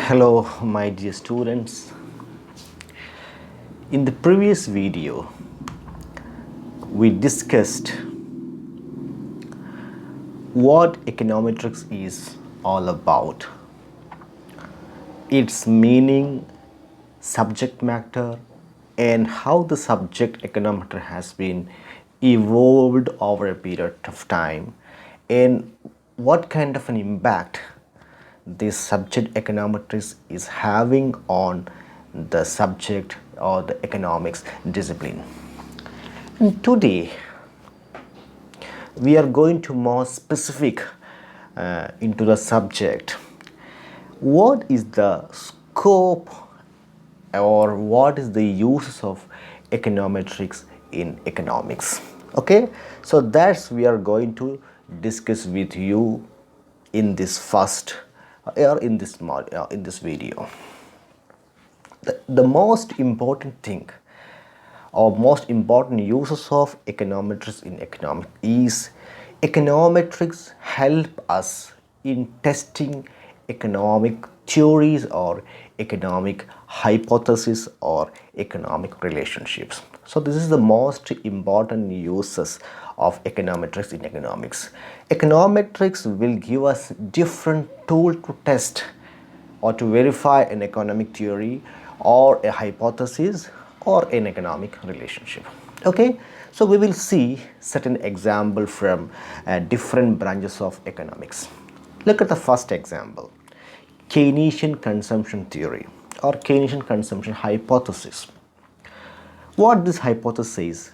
Hello, my dear students. In the previous video, we discussed what econometrics is all about, its meaning, subject matter, and how the subject econometry has been evolved over a period of time, and what kind of an impact this subject econometrics is having on the subject or the economics discipline. And today we are going to more specific into the subject. What is the scope or what is the uses of econometrics in economics? Okay, so that's we are going to discuss with you in this first or in this video. The most important thing or most important uses of econometrics in economics is econometrics help us in testing economic theories or economic hypotheses or economic relationships. So this is the most important uses of econometrics in economics. Econometrics will give us different tool to test or to verify an economic theory or a hypothesis or an economic relationship. Okay, so we will see certain example from different branches of economics. Look at the first example, Keynesian consumption theory or Keynesian consumption hypothesis. What this hypothesis says,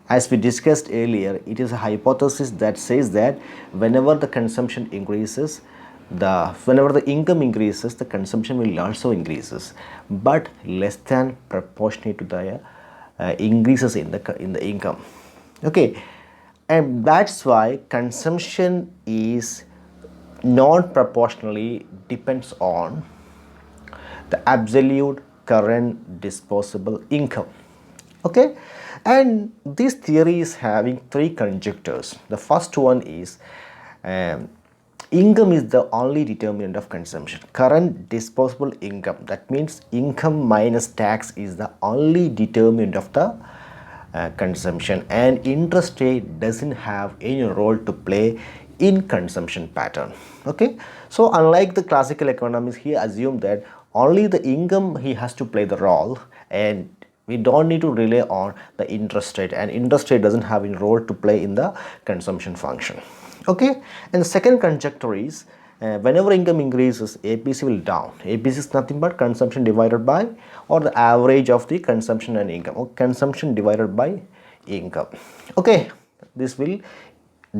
as we discussed earlier, it is a hypothesis that says that whenever the consumption increases, whenever the income increases, the consumption will also increases, but less than proportionate to the increases in the income. Okay, and that's why consumption is non-proportionally depends on the absolute current disposable income. Okay, and this theory is having three conjectures. The first one is income is the only determinant of consumption. Current disposable income, that means income minus tax, is the only determinant of the consumption, and interest rate doesn't have any role to play in consumption pattern. Okay, so unlike the classical economics, he assumed that only the income he has to play the role, and we don't need to rely on the interest rate, and interest rate doesn't have any role to play in the consumption function. Okay, and the second conjecture is whenever income increases, APC will down. APC is nothing but consumption divided by, or the average of the consumption and income, or consumption divided by income. Okay, this will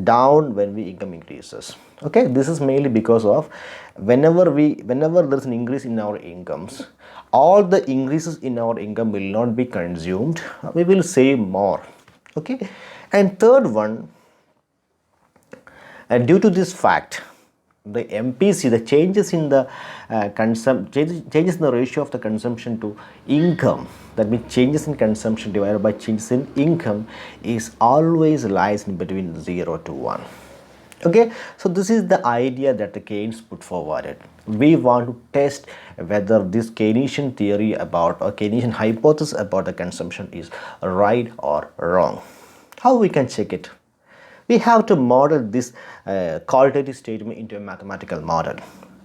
down when we income increases. Okay, this is mainly because of whenever there's an increase in our incomes, all the increases in our income will not be consumed, we will save more. Okay, and third one, due to this fact, the MPC, the changes in the changes in the ratio of the consumption to income, that means changes in consumption divided by changes in income, is always lies in between 0 to 1. Okay, so this is the idea that the Keynes put forward. We want to test whether this Keynesian theory about, or Keynesian hypothesis about the consumption is right or wrong. How we can check it? We have to model this qualitative statement into a mathematical model.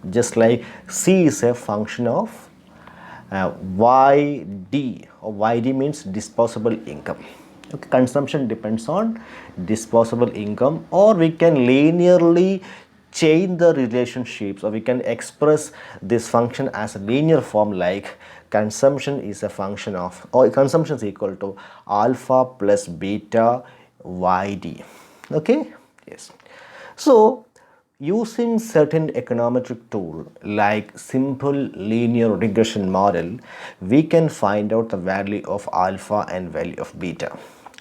Just like C is a function of YD, or YD means disposable income. Okay, consumption depends on disposable income, or we can linearly change the relationships, or we can express this function as a linear form, like consumption is a function of, or consumption is equal to alpha plus beta YD. Okay, yes. So using certain econometric tool like simple linear regression model, we can find out the value of alpha and value of beta.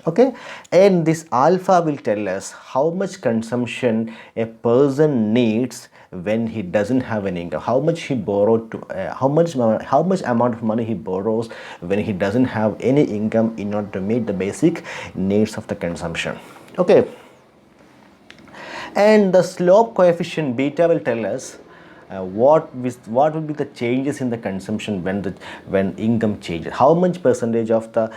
Okay, and this alpha will tell us how much consumption a person needs when he doesn't have an income, how much he borrowed to how much amount of money he borrows when he doesn't have any income in order to meet the basic needs of the consumption. Okay, and the slope coefficient beta will tell us what would be the changes in the consumption when income changes? How much percentage of the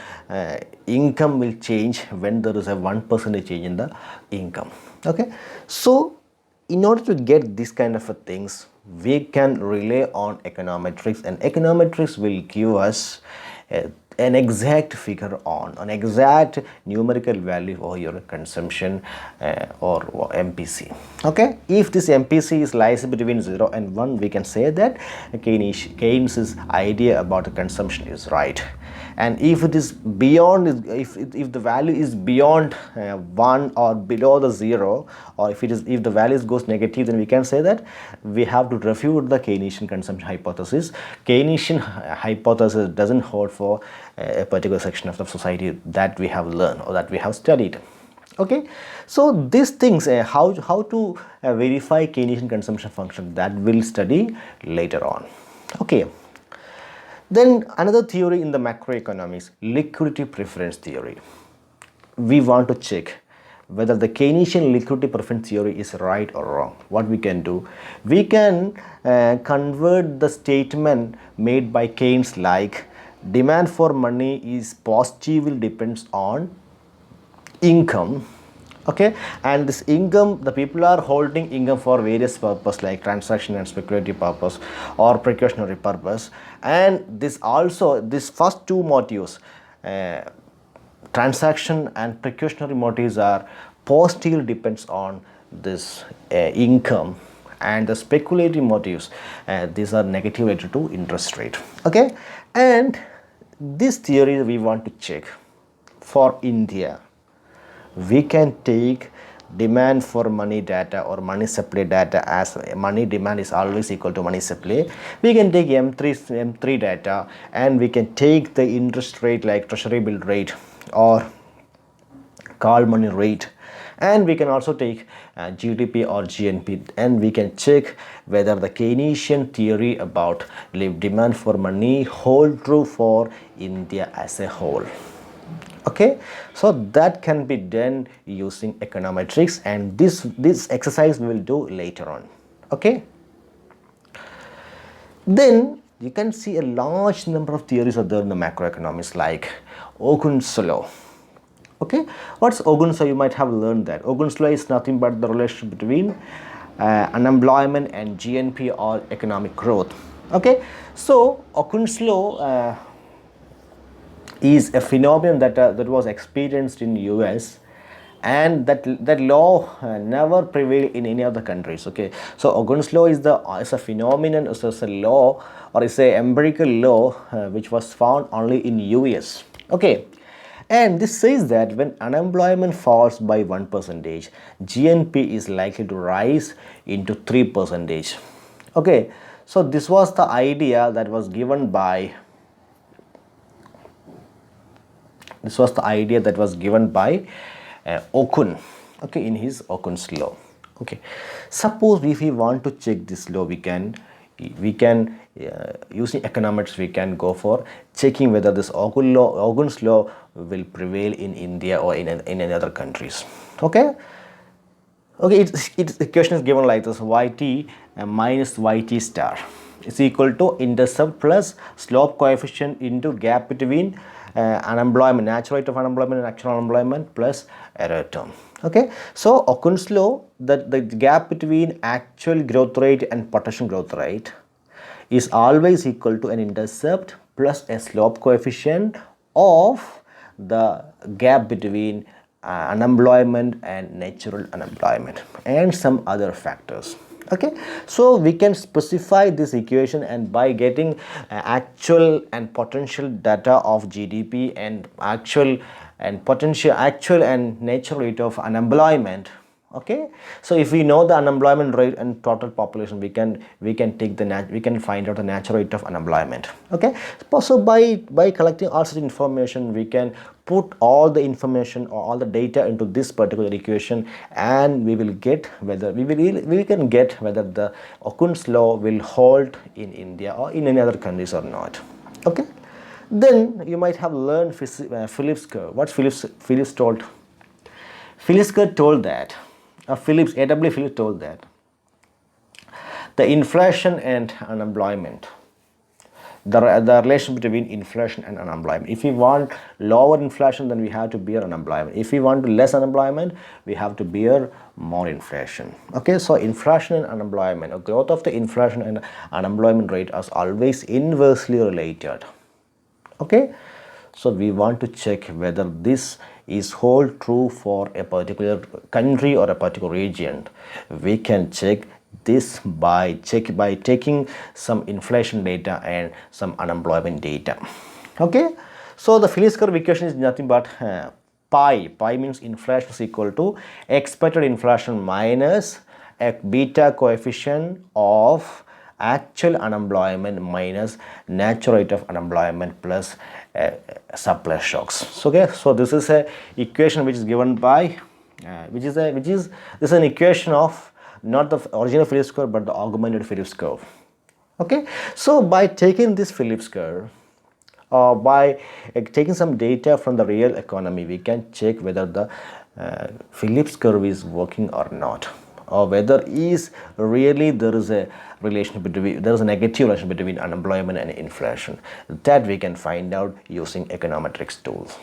income will change when there is a 1% change in the income? Okay, so in order to get this kind of things, we can rely on econometrics, and econometrics will give us an exact figure on an exact numerical value for your consumption or MPC. Okay, if this MPC is lies between 0 and 1, we can say that Keynes' idea about the consumption is right. And if it is beyond, if the value is beyond 1 or below the 0, or if the value goes negative, then we can say that we have to refute the Keynesian consumption hypothesis. Keynesian hypothesis doesn't hold for a particular section of the society that we have learned or that we have studied. Okay, so these things, how to verify Keynesian consumption function, that we'll study later on. Okay. Then another theory in the macroeconomics, liquidity preference theory. We want to check whether the Keynesian liquidity preference theory is right or wrong. What we can do, we can convert the statement made by Keynes like demand for money is positively depends on income. Okay, and this income, the people are holding income for various purpose like transaction and speculative purpose or precautionary purpose, and this first two motives, transaction and precautionary motives, are positively depends on this income, and the speculative motives, these are negative related to interest rate. Okay, and this theory we want to check for India. We can take demand for money data or money supply data as money demand is always equal to money supply. We can take M3 data, and we can take the interest rate like treasury bill rate or call money rate, and we can also take GDP or GNP, and we can check whether the Keynesian theory about demand for money hold true for India as a whole. Okay, so that can be done using econometrics, and this exercise we will do later on. Okay, then you can see a large number of theories are there in the macroeconomics like Ogun's law. Okay, what's Ogun's law? You might have learned that Ogun's law is nothing but the relationship between unemployment and GNP or economic growth. Okay, so Ogun's law is a phenomenon that was experienced in US, and that law never prevailed in any other countries. Okay, so Ogun's law is a phenomenon, is a law, or is a empirical law which was found only in US. Okay, and this says that when unemployment falls by 1%, GNP is likely to rise into 3%. Okay, so this was the idea that was given by Okun, okay, in his Okun's law. Okay, suppose if we want to check this law, we can using economics, we can go for checking whether this Ogun's law will prevail in India or in any other countries. Okay, the question is given like this: yt minus yt star is equal to intercept plus slope coefficient into gap between unemployment, natural rate of unemployment and actual unemployment plus error term. Okay, so Okun's law, that the gap between actual growth rate and potential growth rate is always equal to an intercept plus a slope coefficient of the gap between unemployment and natural unemployment and some other factors. Okay, so we can specify this equation, and by getting actual and potential data of GDP and actual and natural rate of unemployment. Okay, so if we know the unemployment rate and total population, we can find out the natural rate of unemployment. Okay, so by collecting all such information, we can put all the information or all the data into this particular equation, and we can get whether the Okun's law will hold in India or in any other countries or not. Okay, then you might have learned Phillips curve. What Phillips told? Phillips curve told that A.W. Phillips told that The inflation and unemployment. The relation between inflation and unemployment. If we want lower inflation, then we have to bear unemployment. If we want less unemployment, we have to bear more inflation. Okay, so inflation and unemployment, or growth of the inflation and unemployment rate is always inversely related. Okay, so we want to check whether this is hold true for a particular country or a particular region. We can check this by taking some inflation data and some unemployment data. Okay, so the Phillips curve equation is nothing but pi means inflation is equal to expected inflation minus a beta coefficient of actual unemployment minus natural rate of unemployment plus surplus shocks. So, okay, so this is a equation which is given by this is an equation of not the original Phillips curve but the augmented Phillips curve. Okay, so by taking this Phillips curve, by taking some data from the real economy, we can check whether the Phillips curve is working or not, or whether is really there is a relation between, there is a negative relation between unemployment and inflation. That we can find out using econometrics tools.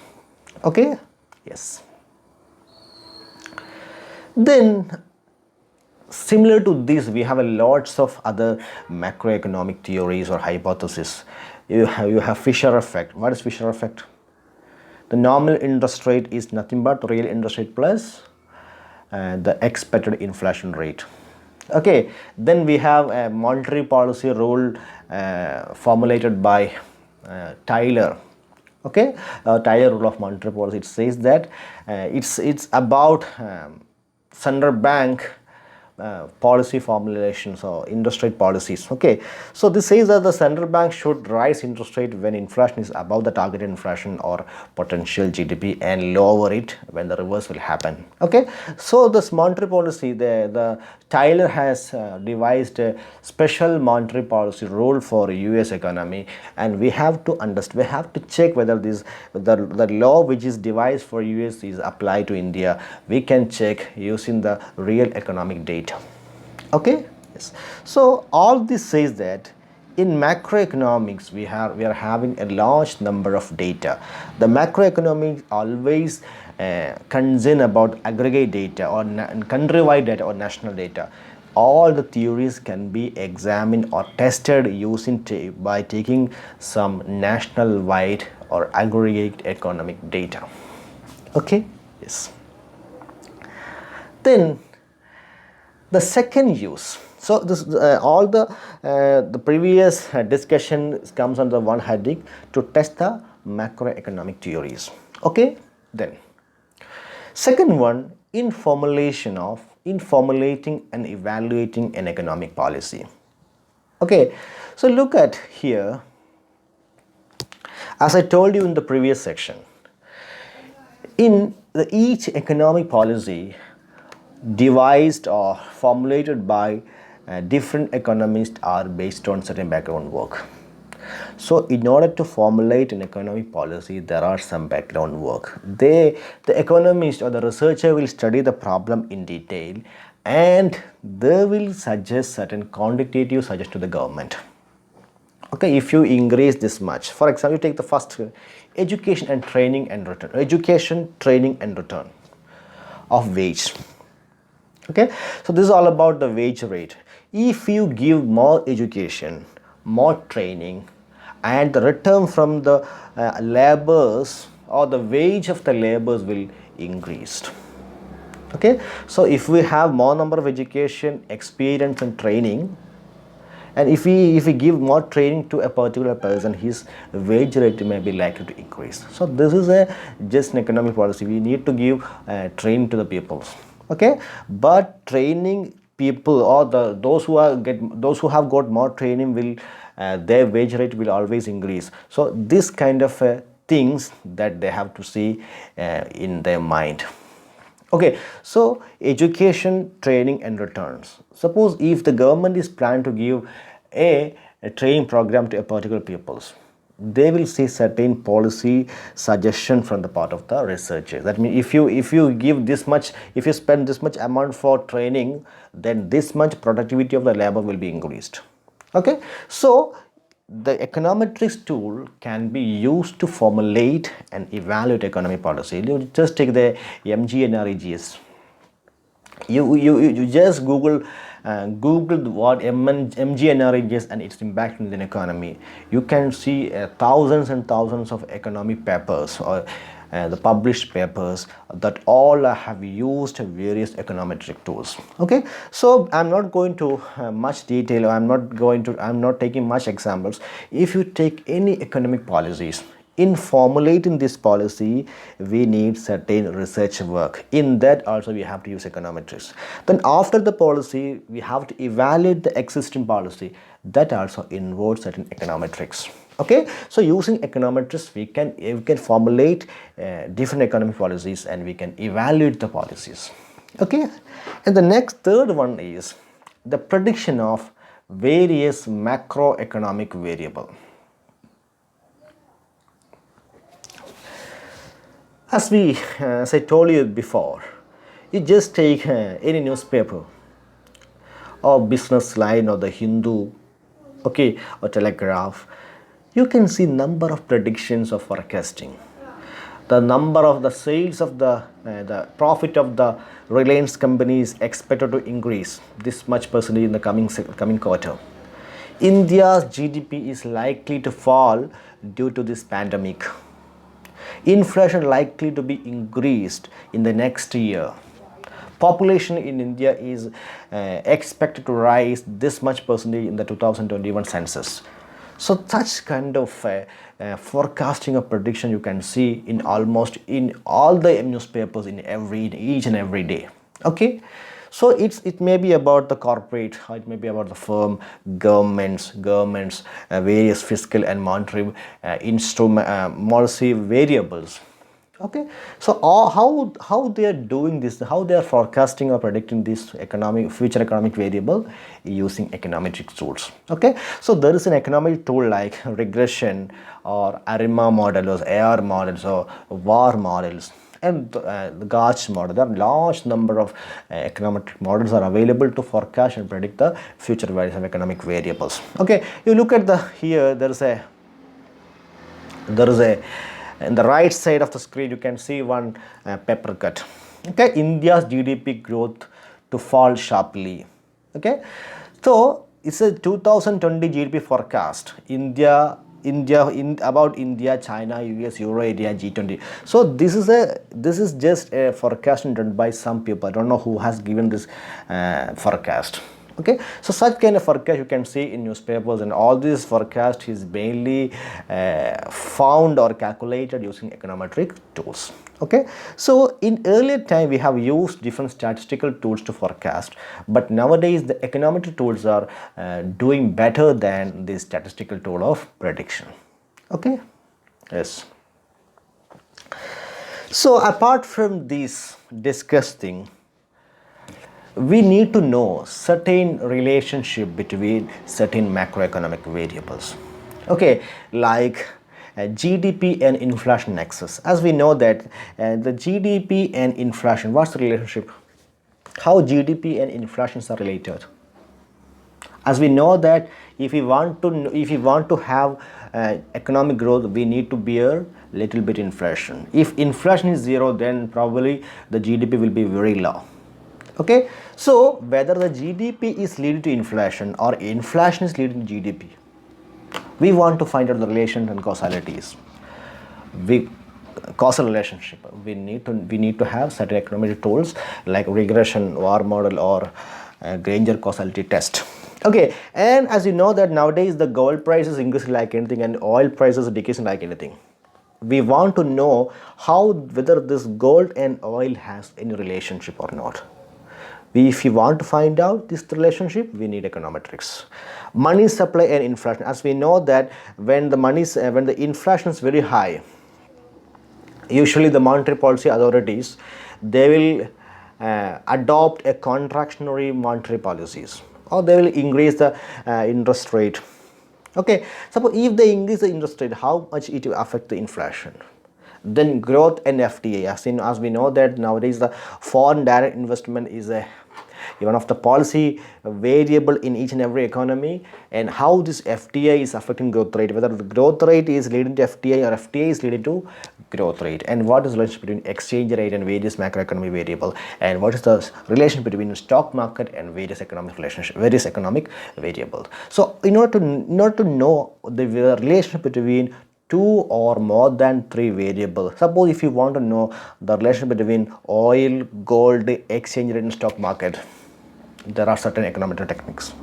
Okay, yes. Then similar to this, we have a lots of other macroeconomic theories or hypotheses. You have Fisher effect. What is Fisher effect? The nominal interest rate is nothing but real interest rate plus the expected inflation rate. Okay, then we have a monetary policy rule formulated by Taylor. Okay, Taylor rule of monetary policy. It says that it's about central bank policy formulations or interest rate policies. Okay, so this says that the central bank should rise interest rate when inflation is above the targeted inflation or potential GDP and lower it when the reverse will happen. Okay, so this monetary policy, the Tyler has devised a special monetary policy rule for US economy, and we have to understand, we have to check whether this the law which is devised for US is applied to India. We can check using the real economic data. Okay, yes. So all this says that in macroeconomics we are having a large number of data. The macroeconomics always concern about aggregate data or countrywide data or national data. All the theories can be examined or tested using by taking some national wide or aggregate economic data. Okay, yes. Then the second use. So this all the previous discussion comes under one heading to test the macroeconomic theories. Okay, then second one, in formulating and evaluating an economic policy. Okay, so look at here, as I told you in the previous section, in each economic policy devised or formulated by different economists are based on certain background work. So in order to formulate an economic policy, there are some background work. The economist or the researcher will study the problem in detail, and they will suggest certain quantitative suggestions to the government. Okay, if you increase this much, for example, you take the first education and training and return. Education, training and return of wage. Okay, so this is all about the wage rate. If you give more education, more training, and the return from the laborers or the wage of the laborers will increase. Okay, so if we have more number of education, experience and training, and if we give more training to a particular person, his wage rate may be likely to increase. So this is just an economic policy. We need to give training to the people. Okay, but training people or those who have got more training will their wage rate will always increase. So this kind of things that they have to see in their mind. Okay, so education, training and returns. Suppose if the government is planning to give a training program to a particular peoples, they will see certain policy suggestion from the part of the researchers. That means if you give this much, if you spend this much amount for training, then this much productivity of the labor will be increased. Okay, so the econometrics tool can be used to formulate and evaluate economic policy. You just take the MGNREGS. You just google what MGNRE is and its impact in the economy. You can see thousands and thousands of economic papers or the published papers that all have used various econometric tools. Okay, so I'm not going to much detail. I'm not taking much examples. If you take any economic policies, in formulating this policy, we need certain research work. In that also we have to use econometrics. Then after the policy, we have to evaluate the existing policy. That also involves certain econometrics. Okay, so using econometrics, we can formulate different economic policies and we can evaluate the policies. Okay, and the next third one is the prediction of various macroeconomic variable. As I told you before, you just take any newspaper or business line or the Hindu, okay, or Telegraph. You can see number of predictions of forecasting. The number of the sales of the profit of the Reliance company is expected to increase this much percentage in the coming quarter. India's GDP is likely to fall due to this pandemic. Inflation likely to be increased in the next year. Population in India is expected to rise this much percentage in the 2021 census. So such kind of forecasting or prediction you can see in almost in all the newspapers in each and every day. Okay, so it may be about the corporate, or it may be about the firm, governments, various fiscal and monetary instrument policy variables. Okay, so how they are doing this, how they are forecasting or predicting this future economic variable using econometric tools. Okay, so there is an economic tool like regression or ARIMA models, AR models, or VAR models, and the GACH model. There are large number of economic models are available to forecast and predict the future values of economic variables. Okay, you look at the here, there is a in the right side of the screen you can see one paper cut. Okay, India's GDP growth to fall sharply. Okay, so it's a 2020 GDP forecast. India, China, US, Euro area, G20. So this is just a forecast done by some people. I don't know who has given this forecast. Okay, so such kind of forecast you can see in newspapers, and all this forecast is mainly found or calculated using econometric tools. Okay, so in earlier time we have used different statistical tools to forecast, but nowadays the econometric tools are doing better than the statistical tool of prediction. Okay, yes. So apart from this discussed thing, we need to know certain relationship between certain macroeconomic variables. Okay, like GDP and inflation nexus. As we know that the GDP and inflation, what's the relationship? How GDP and inflation are related? As we know that if we want to have economic growth, we need to bear little bit inflation. If inflation is zero, then probably the GDP will be very low. Okay, so whether the GDP is leading to inflation or inflation is leading to GDP, we want to find out the relation and causalities. Causal relationship. We need to have certain economic tools like regression, VAR model, or Granger causality test. Okay, and as you know that nowadays the gold price is increasing like anything and oil prices are decreasing like anything. We want to know whether this gold and oil has any relationship or not. If you want to find out this relationship, we need econometrics. Money supply and inflation. As we know that when the inflation is very high, usually the monetary policy authorities, they will adopt a contractionary monetary policies, or they will increase the interest rate. Okay, suppose if they increase the interest rate, how much it will affect the inflation? Then growth and FDI, as we know that nowadays the foreign direct investment is a one of the policy variable in each and every economy, and how this FDI is affecting growth rate, whether the growth rate is leading to FDI or FDI is leading to growth rate, and what is the relationship between exchange rate and various macroeconomic variable, and what is the relation between the stock market and various economic variables. So in order to know the relationship between two or more than three variables, suppose if you want to know the relation between oil, gold, exchange rate and stock market, there are certain econometric techniques.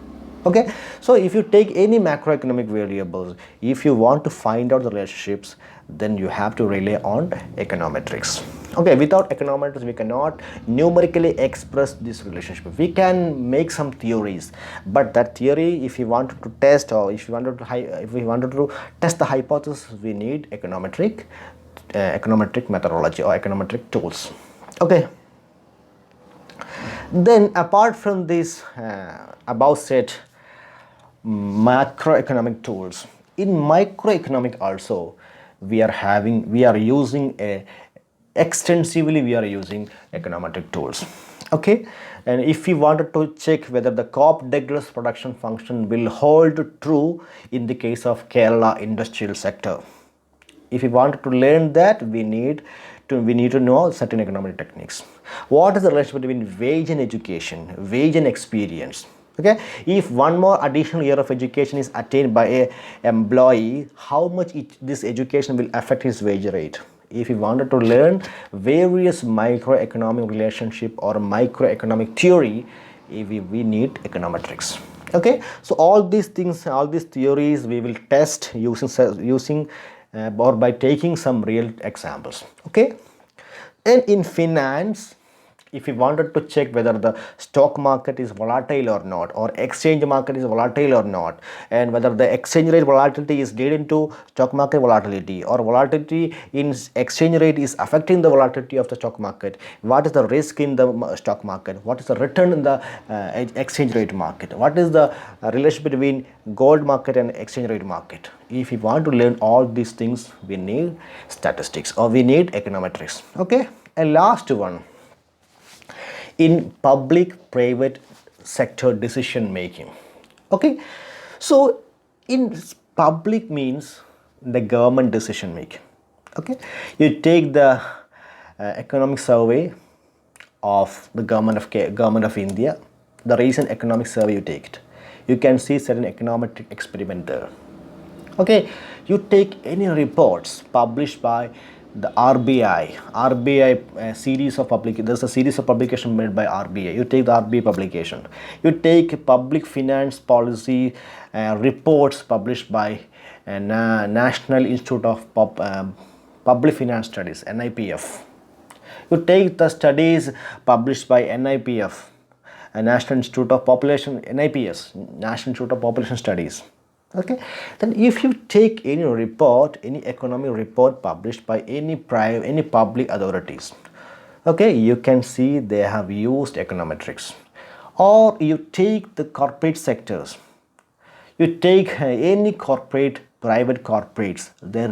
Okay, so if you take any macroeconomic variables, if you want to find out the relationships, then you have to rely on econometrics. Okay, without econometrics we cannot numerically express this relationship. We can make some theories, but that theory, if you wanted to test, or if we wanted to test the hypothesis, we need econometric methodology or econometric tools. Okay, then apart from this above said macroeconomic tools, in microeconomic also we are using extensively econometric tools. Okay, and if we wanted to check whether the Cobb-Douglas production function will hold true in the case of Kerala industrial sector, if we wanted to learn that, we need to know certain economic techniques. What is the relationship between wage and education, wage and experience? Okay, if one more additional year of education is attained by a employee, how much this education will affect his wage rate? If we wanted to learn various microeconomic relationship or microeconomic theory, we need econometrics. Okay, so all these things, all these theories we will test using or by taking some real examples. Okay, and in finance, if we wanted to check whether the stock market is volatile or not, or exchange market is volatile or not, and whether the exchange rate volatility is leading to stock market volatility, or volatility in exchange rate is affecting the volatility of the stock market, what is the risk in the stock market, what is the return in the exchange rate market, what is the relation between gold market and exchange rate market. If we want to learn all these things, we need statistics or we need econometrics. Okay, and last one, in public-private sector decision making. Okay, so in public means the government decision making. Okay, you take the economic survey of the government of India, the recent economic survey you take it, you can see certain econometric experiment there. Okay, you take any reports published by the RBI series of publication. There's a series of publication made by RBI. You take the RBI publication. You take public finance policy reports published by National Institute of Public Finance Studies, NIPF. You take the studies published by NIPF, National Institute of Population, NIPS, National Institute of Population Studies. Okay, then if you take any report, any economic report published by any public authorities, okay, you can see they have used econometrics. Or you take the corporate sectors, you take any private corporates, their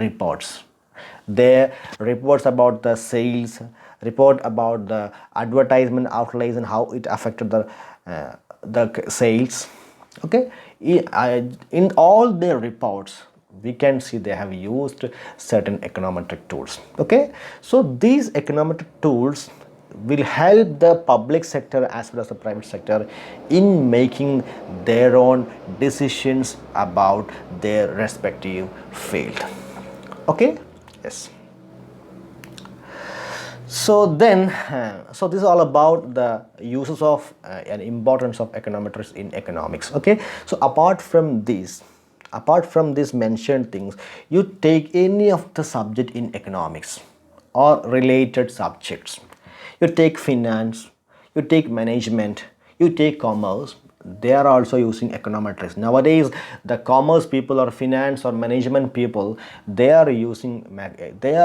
reports about the sales, report about the advertisement outlays and how it affected the sales. Okay, in all their reports we can see they have used certain econometric tools. Okay, so these econometric tools will help the public sector as well as the private sector in making their own decisions about their respective field. Okay, yes. So then, so this is all about the uses of and importance of econometrics in economics. Okay, so apart from these mentioned things, you take any of the subject in economics or related subjects. You take finance, you take management, you take commerce, they are also using econometrics. Nowadays, the commerce people or finance or management people, they are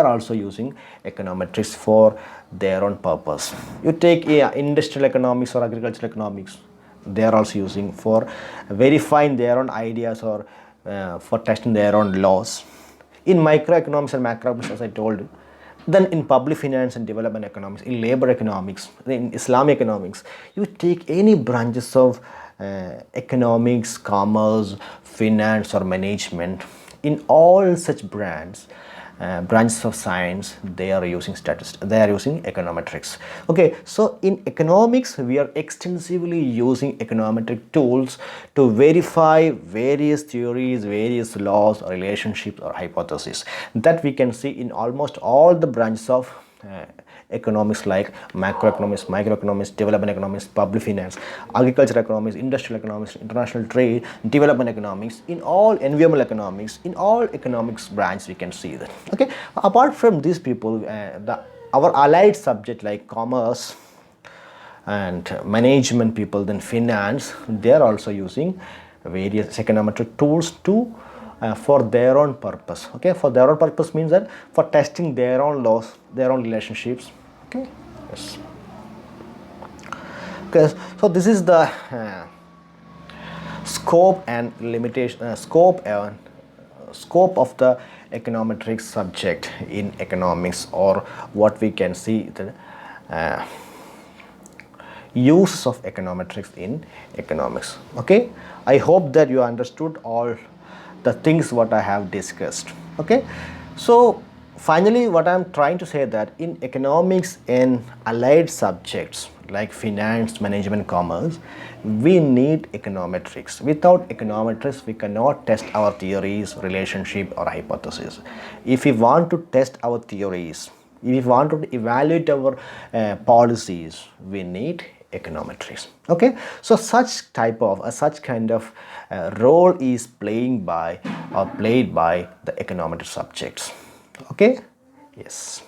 also using econometrics for their own purpose. You take industrial economics or agricultural economics, they are also using for verifying their own ideas or for testing their own laws. In microeconomics and macroeconomics, as I told you, then in public finance and development economics, in labor economics, in Islamic economics, you take any branches of economics, commerce, finance or management, in all such branches of science, they are using statistics, they are using econometrics. Okay, so in economics we are extensively using econometric tools to verify various theories, various laws, relationships or hypotheses that we can see in almost all the branches of economics, like macroeconomics, microeconomics, development economics, public finance, agriculture economics, industrial economics, international trade, development economics, in all environmental economics, in all economics branch we can see that. Okay, apart from these people, our allied subject like commerce and management people, then finance, they are also using various econometric tools to for their own purpose. Okay, for their own purpose means that for testing their own laws, their own relationships. Okay, yes. Okay, so this is the scope and limitation, scope of the econometrics subject in economics, or what we can see the uses of econometrics in economics. Okay, I hope that you understood all the things what I have discussed. Okay, so finally what I'm trying to say that in economics and allied subjects like finance, management, commerce, we need econometrics. Without econometrics we cannot test our theories, relationship or hypothesis. If we want to test our theories, if we want to evaluate our policies, we need econometrics. Okay, so such kind of role is played by the econometric subjects. Okay, yes.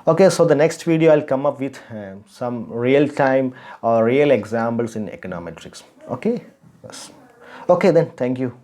Okay, so the next video I'll come up with some real time or real examples in econometrics. Okay, yes. Okay, then thank you.